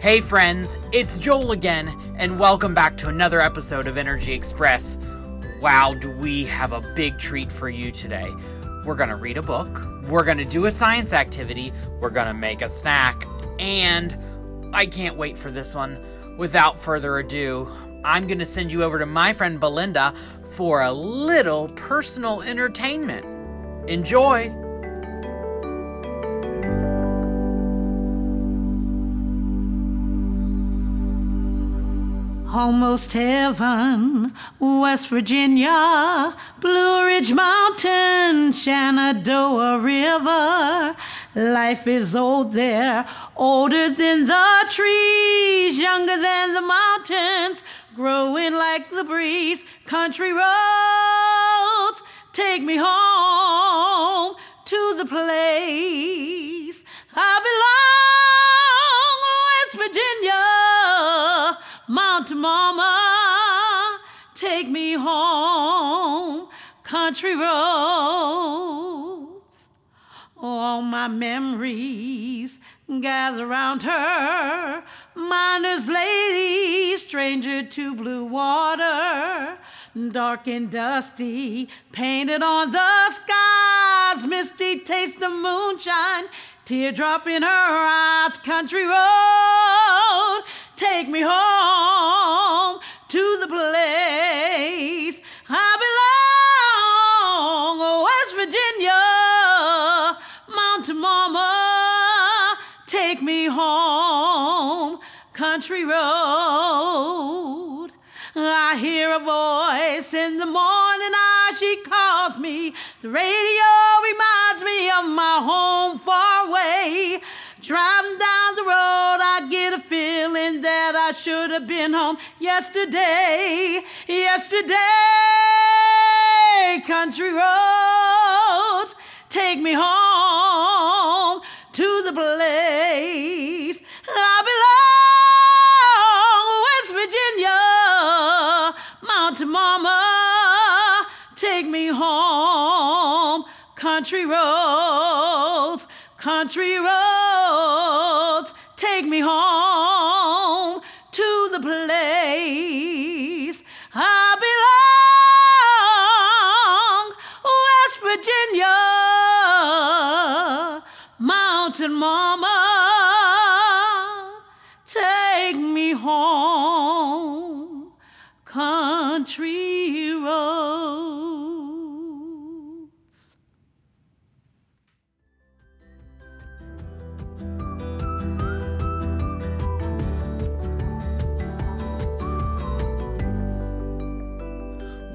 Hey friends, it's Joel again, and welcome back to another episode of Energy Express. Wow, do we have a big treat for you today. We're going to read a book, we're going to do a science activity, we're going to make a snack, and I can't wait for this one. Without further ado, I'm going to send you over to my friend Belinda for a little personal entertainment. Enjoy! Almost heaven, West Virginia, Blue Ridge Mountain, Shenandoah River. Life is old there, older than the trees, younger than the mountains, growing like the breeze. Country roads, take me home to the place I belong, West Virginia. Mountain Mama, take me home, country roads. All my memories gather round her, miner's lady, stranger to blue water, dark and dusty, painted on the skies, misty taste of moonshine, teardrop in her eyes. Country road, take me home to the place I belong, West Virginia. Mountain Mama, take me home, country road. I hear a voice in the morning, she calls me. The radio reminds me of my home far away. Driving down the road, I get a feeling that I should have been home yesterday. Country roads, take me home to the place I belong, West Virginia. Mountain Mama, take me home. Country roads, take me home to the place I belong, West Virginia. Mountain Mama, take me home, country roads.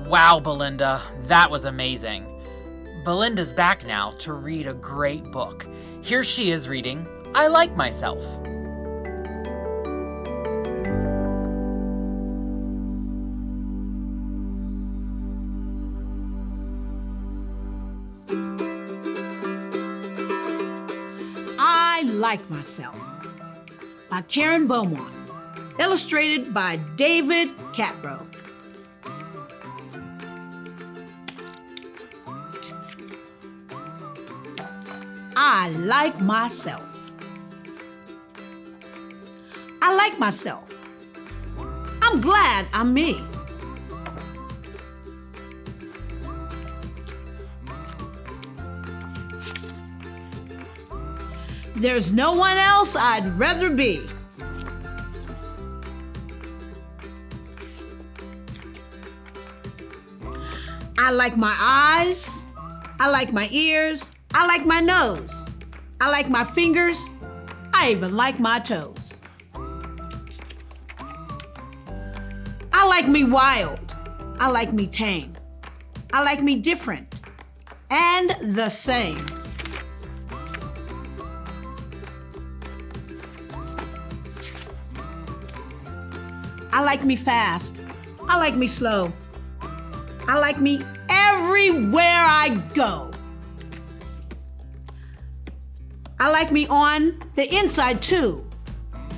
Wow, Belinda, that was amazing. Belinda's back now to read a great book. Here she is reading I Like Myself. I Like Myself by Karen Beaumont, illustrated by David Catbro. I like myself. I like myself. I'm glad I'm me. There's no one else I'd rather be. I like my eyes. I like my ears. I like my nose. I like my fingers. I even like my toes. I like me wild. I like me tame. I like me different and the same. I like me fast. I like me slow. I like me everywhere I go. I like me on the inside too,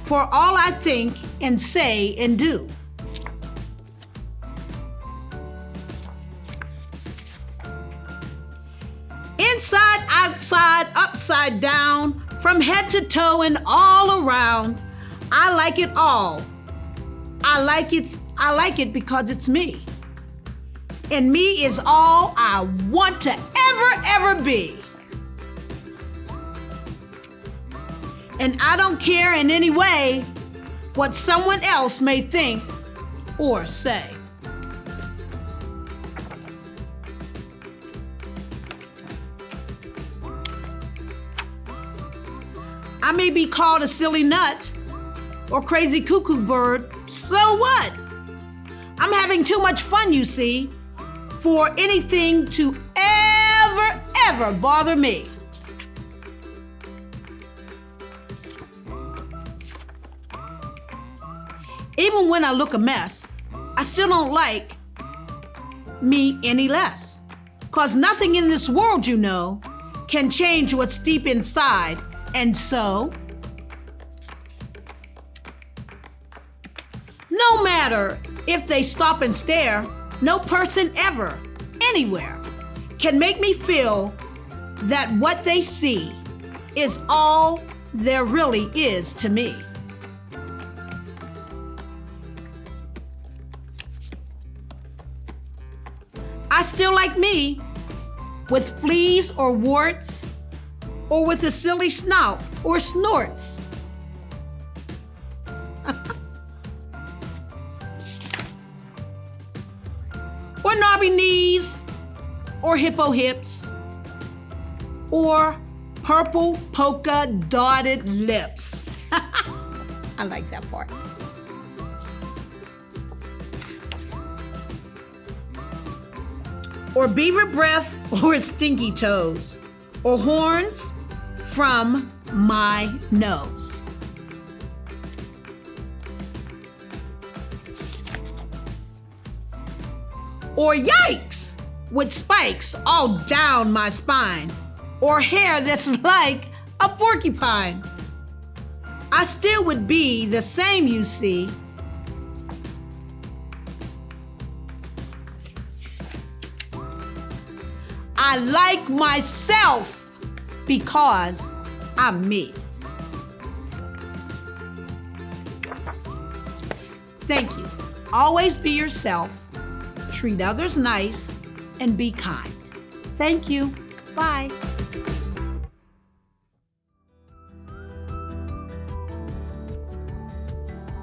for all I think and say and do. Inside, outside, upside down, from head to toe and all around, I like it all. I like it because it's me. And me is all I want to ever be. And I don't care in any way what someone else may think or say. I may be called a silly nut or crazy cuckoo bird, so what? I'm having too much fun, you see, for anything to ever bother me. Even when I look a mess, I still don't like me any less. 'Cause nothing in this world, you know, can change what's deep inside. And so, no matter if they stop and stare, no person ever, anywhere, can make me feel that what they see is all there really is to me. I still like me, with fleas or warts, or with a silly snout or snorts. Or knobby knees, or hippo hips, or purple polka dotted lips. I like that part. Or beaver breath, or stinky toes, or horns from my nose. Or yikes, with spikes all down my spine, or hair that's like a porcupine. I still would be the same, you see. I like myself because I'm me. Thank you. Always be yourself, treat others nice, and be kind. Thank you. Bye.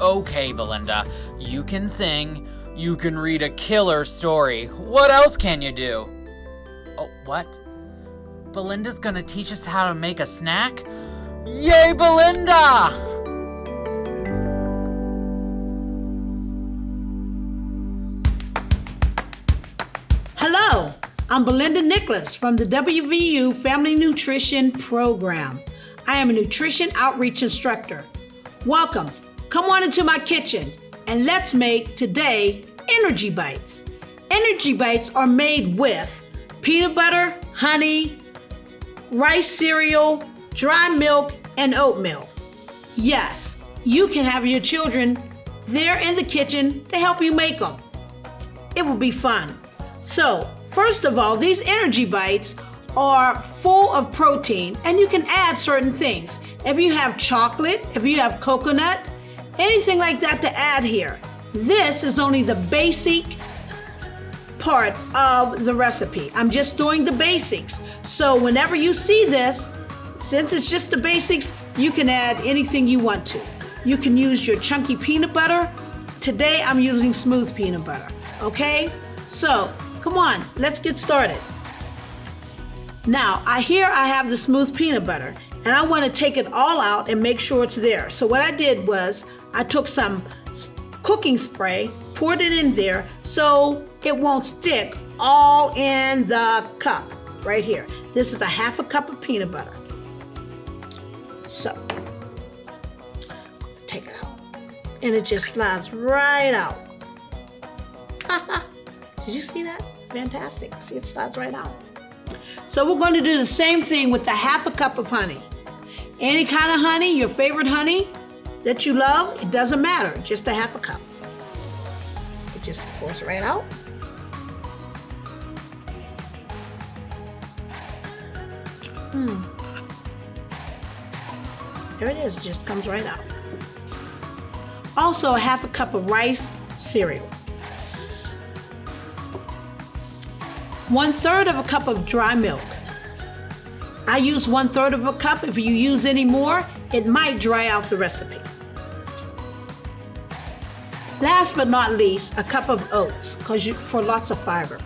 Okay, Belinda, you can sing, you can read a killer story. What else can you do? Oh, what? Belinda's gonna teach us how to make a snack? Yay, Belinda! Hello, I'm Belinda Nicholas from the WVU Family Nutrition Program. I am a nutrition outreach instructor. Welcome. Come on into my kitchen and let's make today Energy Bites. Energy Bites are made with peanut butter, honey, rice cereal, dry milk, and oatmeal. Yes, you can have your children there in the kitchen to help you make them. It will be fun. So, first of all, these Energy Bites are full of protein, and you can add certain things. If you have chocolate, if you have coconut, anything like that to add here. This is only the basic part of the recipe. I'm just doing the basics. So whenever you see this, since it's just the basics, you can add anything you want to. You can use your chunky peanut butter. Today I'm using smooth peanut butter, okay? So come on, let's get started. Now, here I have the smooth peanut butter, and I want to take it all out and make sure it's there. So what I did was I took some cooking spray, poured it in there so it won't stick all in the cup right here. This is a half a cup of peanut butter. So, take it out. And it just slides right out. Did you see that? Fantastic. See, it slides right out. So we're going to do the same thing with the half a cup of honey. Any kind of honey, your favorite honey that you love, it doesn't matter, just a half a cup. It just pours right out. There it is, it just comes right out. Also, a half a cup of rice cereal. 1/3 of a cup of dry milk. I use 1/3 of a cup. If you use any more, it might dry out the recipe. Last but not least, a cup of oats, for lots of fiber.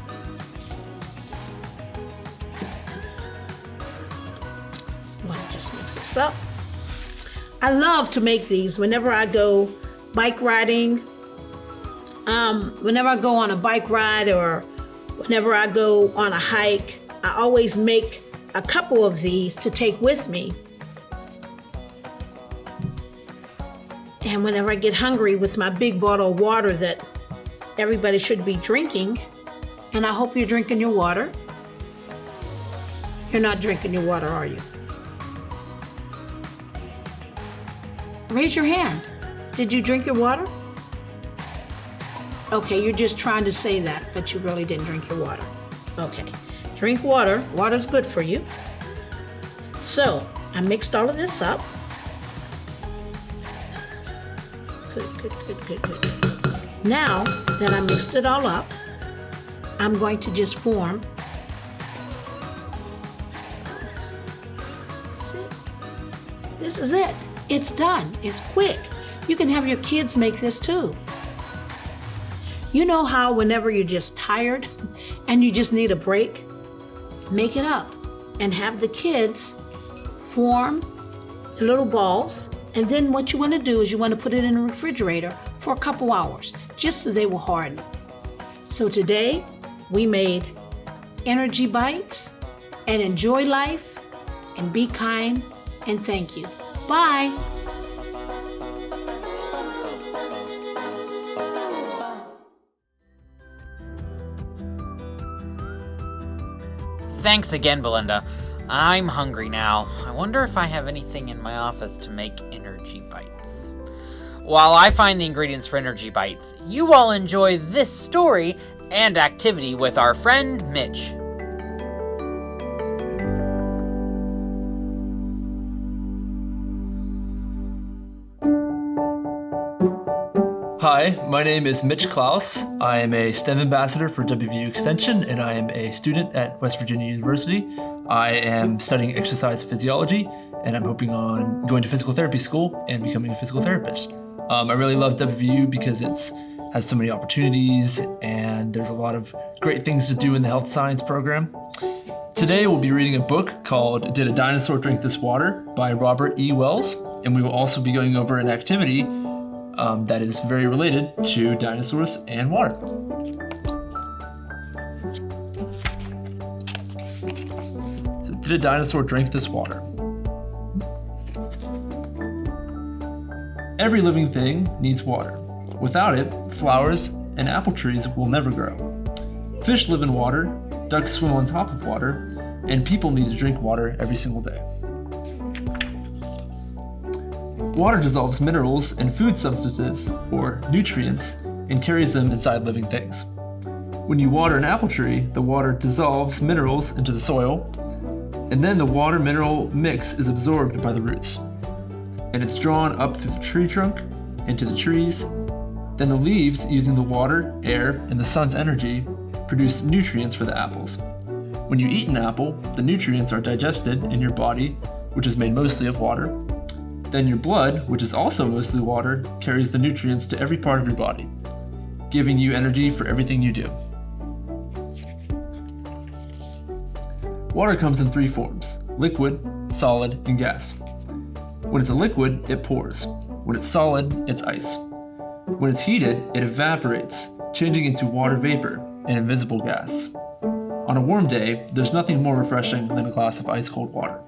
Let me just mix this up. I love to make these whenever I go bike riding, whenever I go on a bike ride or whenever I go on a hike. I always make a couple of these to take with me. And whenever I get hungry with my big bottle of water that everybody should be drinking, and I hope you're drinking your water. You're not drinking your water, are you? Raise your hand. Did you drink your water? Okay, you're just trying to say that, but you really didn't drink your water. Okay, drink water. Water's good for you. So, I mixed all of this up. Good. Now that I mixed it all up, I'm going to just form. That's it. This is it. It's done. It's quick. You can have your kids make this too. You know how whenever you're just tired and you just need a break, make it up and have the kids form the little balls. And then what you want to do is you want to put it in the refrigerator for a couple hours, just so they will harden. So today we made energy bites, and enjoy life and be kind and thank you. Bye. Thanks again, Belinda. I'm hungry now. I wonder if I have anything in my office to make energy bites. While I find the ingredients for energy bites, you all enjoy this story and activity with our friend Mitch. Hi, my name is Mitch Klaus. I am a STEM ambassador for WVU Extension, and I am a student at West Virginia University. I am studying exercise physiology, and I'm hoping on going to physical therapy school and becoming a physical therapist. I really love WVU because it has so many opportunities, and there's a lot of great things to do in the health science program. Today we'll be reading a book called Did a Dinosaur Drink This Water by Robert E. Wells, and we will also be going over an activity that is very related to dinosaurs and water. So, did a dinosaur drink this water? Every living thing needs water. Without it, flowers and apple trees will never grow. Fish live in water, ducks swim on top of water, and people need to drink water every single day. Water dissolves minerals and food substances, or nutrients, and carries them inside living things. When you water an apple tree, the water dissolves minerals into the soil, and then the water-mineral mix is absorbed by the roots. And it's drawn up through the tree trunk, into the trees. Then the leaves, using the water, air, and the sun's energy, produce nutrients for the apples. When you eat an apple, the nutrients are digested in your body, which is made mostly of water. Then your blood, which is also mostly water, carries the nutrients to every part of your body, giving you energy for everything you do. Water comes in three forms: liquid, solid, and gas. When it's a liquid, it pours. When it's solid, it's ice. When it's heated, it evaporates, changing into water vapor, an invisible gas. On a warm day, there's nothing more refreshing than a glass of ice-cold water.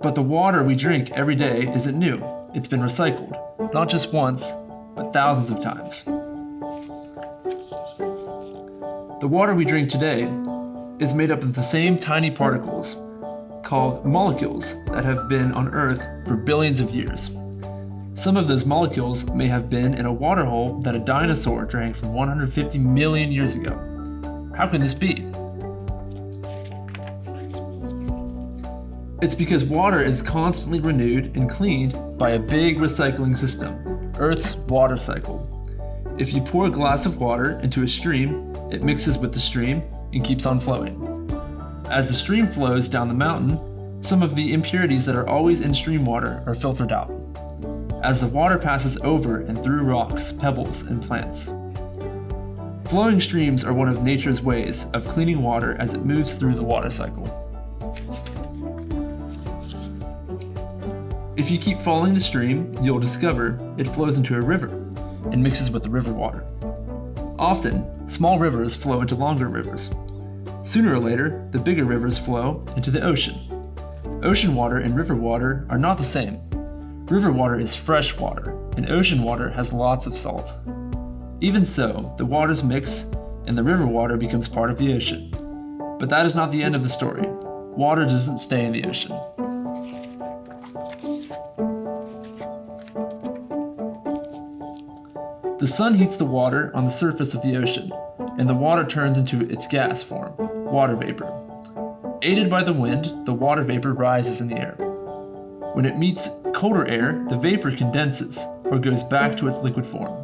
But the water we drink every day isn't new. It's been recycled, not just once, but thousands of times. The water we drink today is made up of the same tiny particles, called molecules, that have been on Earth for billions of years. Some of those molecules may have been in a water hole that a dinosaur drank from 150 million years ago. How can this be? It's because water is constantly renewed and cleaned by a big recycling system, Earth's water cycle. If you pour a glass of water into a stream, it mixes with the stream and keeps on flowing. As the stream flows down the mountain, some of the impurities that are always in stream water are filtered out, as the water passes over and through rocks, pebbles, and plants. Flowing streams are one of nature's ways of cleaning water as it moves through the water cycle. If you keep following the stream, you'll discover it flows into a river and mixes with the river water. Often, small rivers flow into longer rivers. Sooner or later, the bigger rivers flow into the ocean. Ocean water and river water are not the same. River water is fresh water, and ocean water has lots of salt. Even so, the waters mix, and the river water becomes part of the ocean. But that is not the end of the story. Water doesn't stay in the ocean. The sun heats the water on the surface of the ocean, and the water turns into its gas form, water vapor. Aided by the wind, the water vapor rises in the air. When it meets colder air, the vapor condenses, or goes back to its liquid form.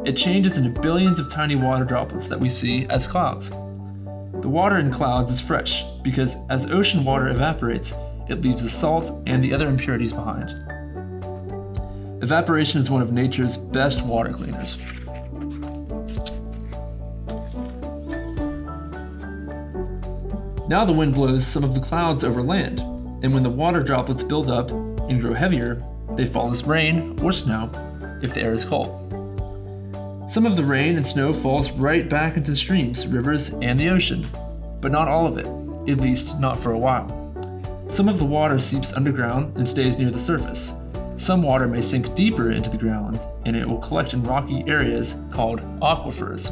It changes into billions of tiny water droplets that we see as clouds. The water in clouds is fresh, because as ocean water evaporates, it leaves the salt and the other impurities behind. Evaporation is one of nature's best water cleaners. Now the wind blows some of the clouds over land, and when the water droplets build up and grow heavier, they fall as rain or snow if the air is cold. Some of the rain and snow falls right back into the streams, rivers, and the ocean, but not all of it, at least not for a while. Some of the water seeps underground and stays near the surface. Some water may sink deeper into the ground, and it will collect in rocky areas called aquifers.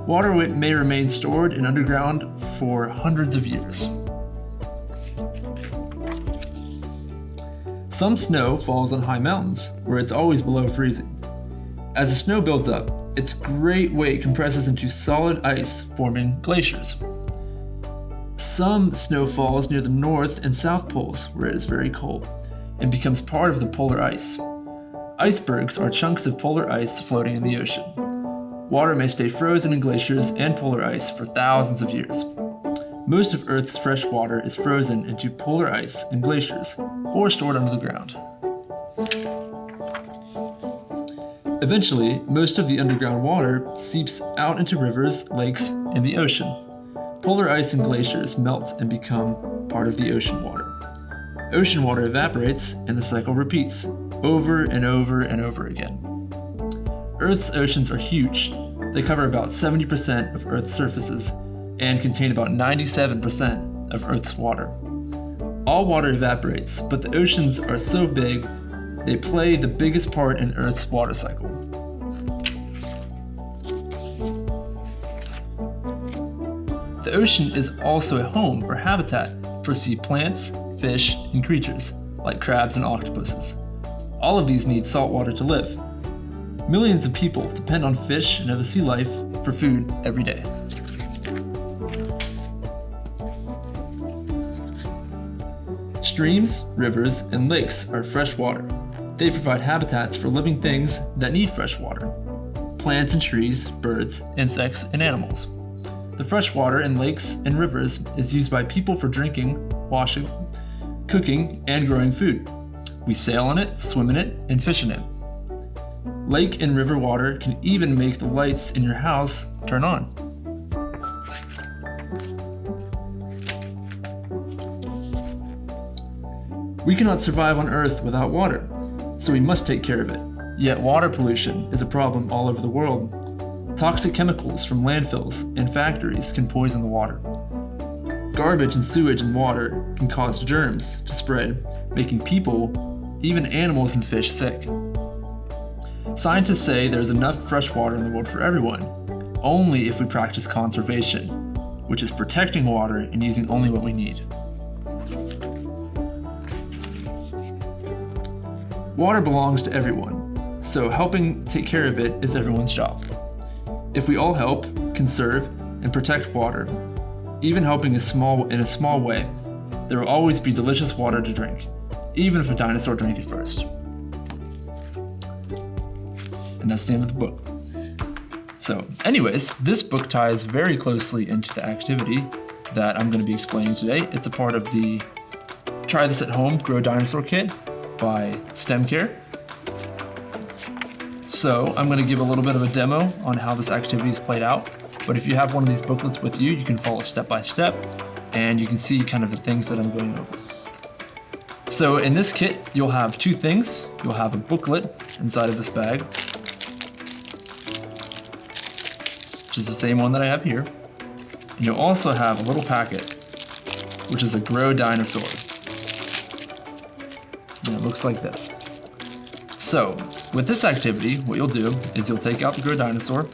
Water may remain stored in underground for hundreds of years. Some snow falls on high mountains, where it's always below freezing. As the snow builds up, its great weight compresses into solid ice, forming glaciers. Some snow falls near the north and south poles, where it is very cold, and becomes part of the polar ice. Icebergs are chunks of polar ice floating in the ocean. Water may stay frozen in glaciers and polar ice for thousands of years. Most of Earth's fresh water is frozen into polar ice and glaciers, or stored under the ground. Eventually, most of the underground water seeps out into rivers, lakes, and the ocean. Polar ice and glaciers melt and become part of the ocean water. Ocean water evaporates, and the cycle repeats, over and over and over again. Earth's oceans are huge. They cover about 70% of Earth's surfaces and contain about 97% of Earth's water. All water evaporates, but the oceans are so big, they play the biggest part in Earth's water cycle. The ocean is also a home or habitat for sea plants, fish, and creatures, like crabs and octopuses. All of these need salt water to live. Millions of people depend on fish and other sea life for food every day. Streams, rivers, and lakes are fresh water. They provide habitats for living things that need fresh water: plants and trees, birds, insects, and animals. The fresh water in lakes and rivers is used by people for drinking, washing, cooking, and growing food. We sail in it, swim in it, and fish in it. Lake and river water can even make the lights in your house turn on. We cannot survive on Earth without water, so we must take care of it. Yet water pollution is a problem all over the world. Toxic chemicals from landfills and factories can poison the water. Garbage and sewage in water can cause germs to spread, making people, even animals and fish, sick. Scientists say there is enough fresh water in the world for everyone, only if we practice conservation, which is protecting water and using only what we need. Water belongs to everyone, so helping take care of it is everyone's job. If we all help, conserve, and protect water, even helping in a small way, there will always be delicious water to drink, even if a dinosaur drank it first. And that's the end of the book. So anyways, this book ties very closely into the activity that I'm going to be explaining today. It's a part of the Try This at Home Grow Dinosaur Kit by STEM Care. So I'm going to give a little bit of a demo on how this activity is played out. But if you have one of these booklets with you, you can follow step by step and you can see kind of the things that I'm going over. So in this kit, you'll have two things. You'll have a booklet inside of this bag, which is the same one that I have here. And you'll also have a little packet, which is a Grow Dinosaur. And it looks like this. So with this activity, what you'll do is you'll take out the Grow Dinosaur.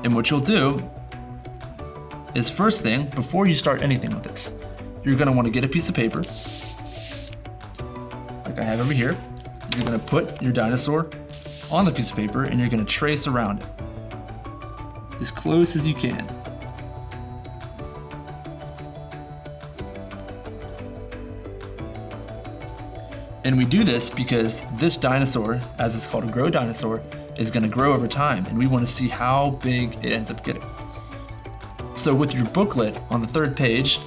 And what you'll do is, first thing, before you start anything with this, you're going to want to get a piece of paper, like I have over here. You're going to put your dinosaur on the piece of paper and you're going to trace around it as close as you can. And we do this because this dinosaur, as it's called a Grow Dinosaur, is going to grow over time, and we want to see how big it ends up getting. So with your booklet on the third page,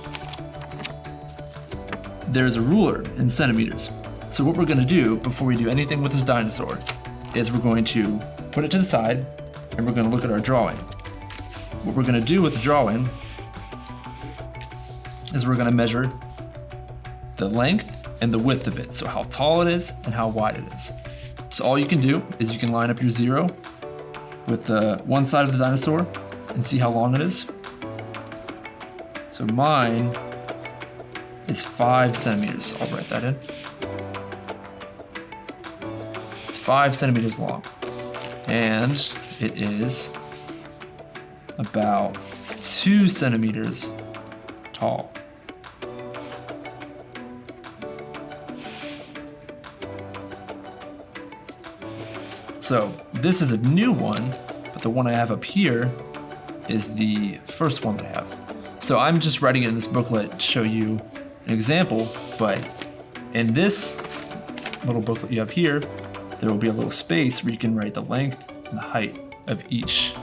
there's a ruler in centimeters. So what we're going to do before we do anything with this dinosaur is we're going to put it to the side and we're going to look at our drawing. What we're going to do with the drawing is we're going to measure the length and the width of it, so how tall it is and how wide it is. So all you can do is you can line up your 0 with the one side of the dinosaur and see how long it is. So mine is 5 centimeters. So I'll write that in. It's 5 centimeters long. And it is about 2 centimeters tall. So this is a new one, but the one I have up here is the first one that I have. So I'm just writing it in this booklet to show you an example, but in this little booklet you have here, there will be a little space where you can write the length and the height of each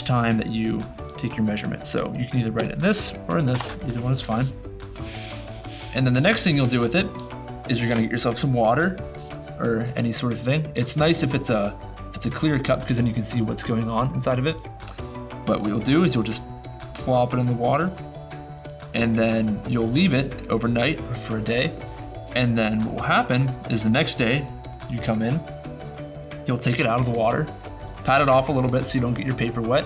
time that you take your measurement. So you can either write it in this or in this, either one is fine. And then the next thing you'll do with it is you're gonna get yourself some water or any sort of thing. It's nice if it's a clear cup because then you can see what's going on inside of it. But what you'll do is you'll just plop it in the water and then you'll leave it overnight or for a day. And then what will happen is the next day you come in, you'll take it out of the water, pat it off a little bit so you don't get your paper wet,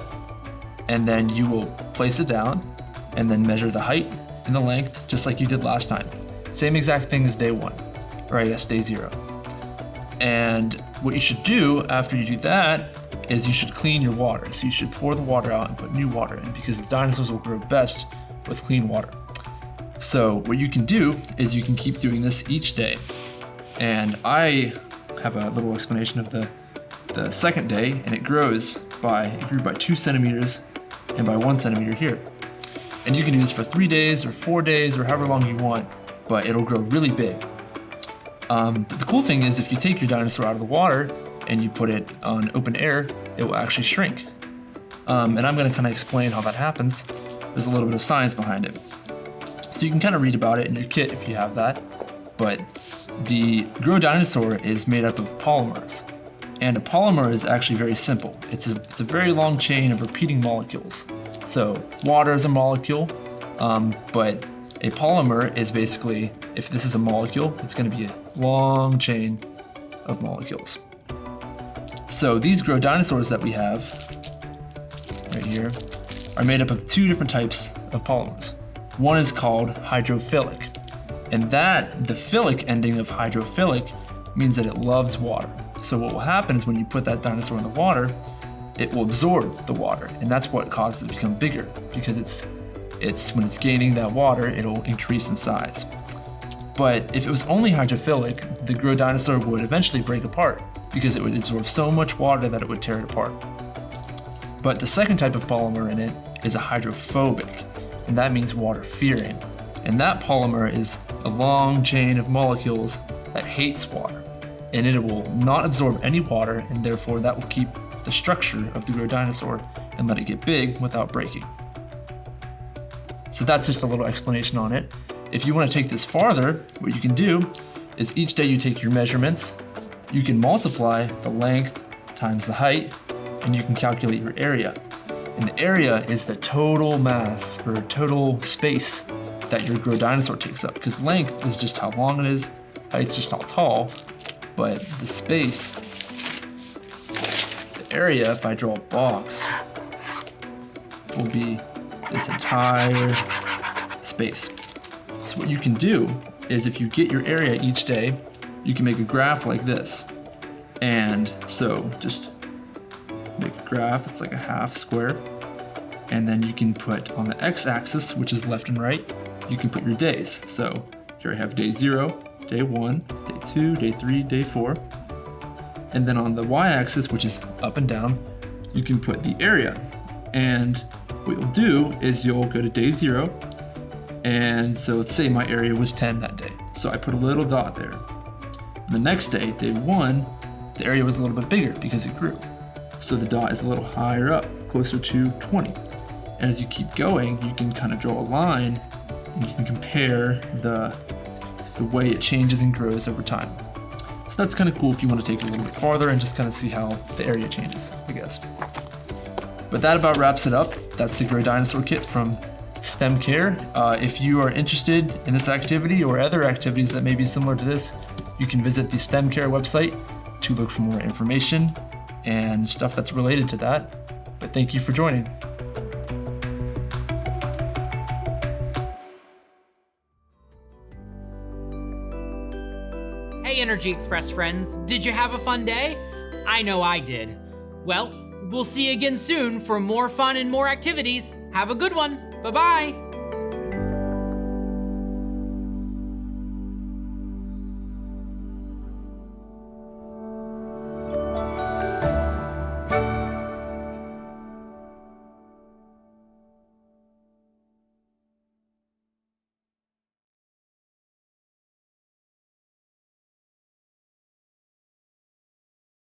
and then you will place it down and then measure the height and the length just like you did last time. Same exact thing as day 1, or I guess day 0. And what you should do after you do that is you should clean your water. So you should pour the water out and put new water in because the dinosaurs will grow best with clean water. So what you can do is you can keep doing this each day. And I have a little explanation of the second day, and it grew by 2 centimeters and by 1 centimeter here. And you can do this for 3 days or 4 days or however long you want, but it'll grow really big. But the cool thing is if you take your dinosaur out of the water and you put it on open air, it will actually shrink. And I'm going to kind of explain how that happens. There's a little bit of science behind it. So you can kind of read about it in your kit if you have that. But the Grow Dinosaur is made up of polymers. And a polymer is actually very simple. It's a very long chain of repeating molecules. So water is a molecule, but a polymer is basically, if this is a molecule, it's going to be a long chain of molecules. So these Grow Dinosaurs that we have right here are made up of 2 different types of polymers. One is called hydrophilic, and the philic ending of hydrophilic means that it loves water. So what will happen is when you put that dinosaur in the water, it will absorb the water, and that's what causes it to become bigger, because it's when it's gaining that water, it'll increase in size. But if it was only hydrophilic, the Grow Dinosaur would eventually break apart because it would absorb so much water that it would tear it apart. But the second type of polymer in it is a hydrophobic, and that means water-fearing. And that polymer is a long chain of molecules that hates water, and it will not absorb any water, and therefore that will keep the structure of the grow dinosaur and let it get big without breaking. So that's just a little explanation on it. If you want to take this farther, what you can do is each day you take your measurements, you can multiply the length times the height, and you can calculate your area. And the area is the total mass or total space that your grow dinosaur takes up, because length is just how long it is, height's just how tall, but the space, the area, if I draw a box, will be this entire space. So what you can do is if you get your area each day, you can make a graph like this. And so just make a graph, it's like a half square. And then you can put on the x-axis, which is left and right, you can put your days. So here I have day 0, day 1, day 2, day 3, day 4. And then on the y-axis, which is up and down, you can put the area. And what you'll do is you'll go to day 0. And so let's say my area was 10 that day. So I put a little dot there. The next day, day 1, the area was a little bit bigger because it grew. So the dot is a little higher up, closer to 20. And as you keep going, you can kind of draw a line and you can compare the way it changes and grows over time. So that's kind of cool if you want to take it a little bit farther and just kind of see how the area changes, I guess. But that about wraps it up. That's the Grow Dinosaur Kit from STEM Care. If you are interested in this activity or other activities that may be similar to this, you can visit the STEM Care website to look for more information and stuff that's related to that. But thank you for joining. Hey Energy Express friends, did you have a fun day? I know I did. Well, we'll see you again soon for more fun and more activities. Have a good one. Bye-bye.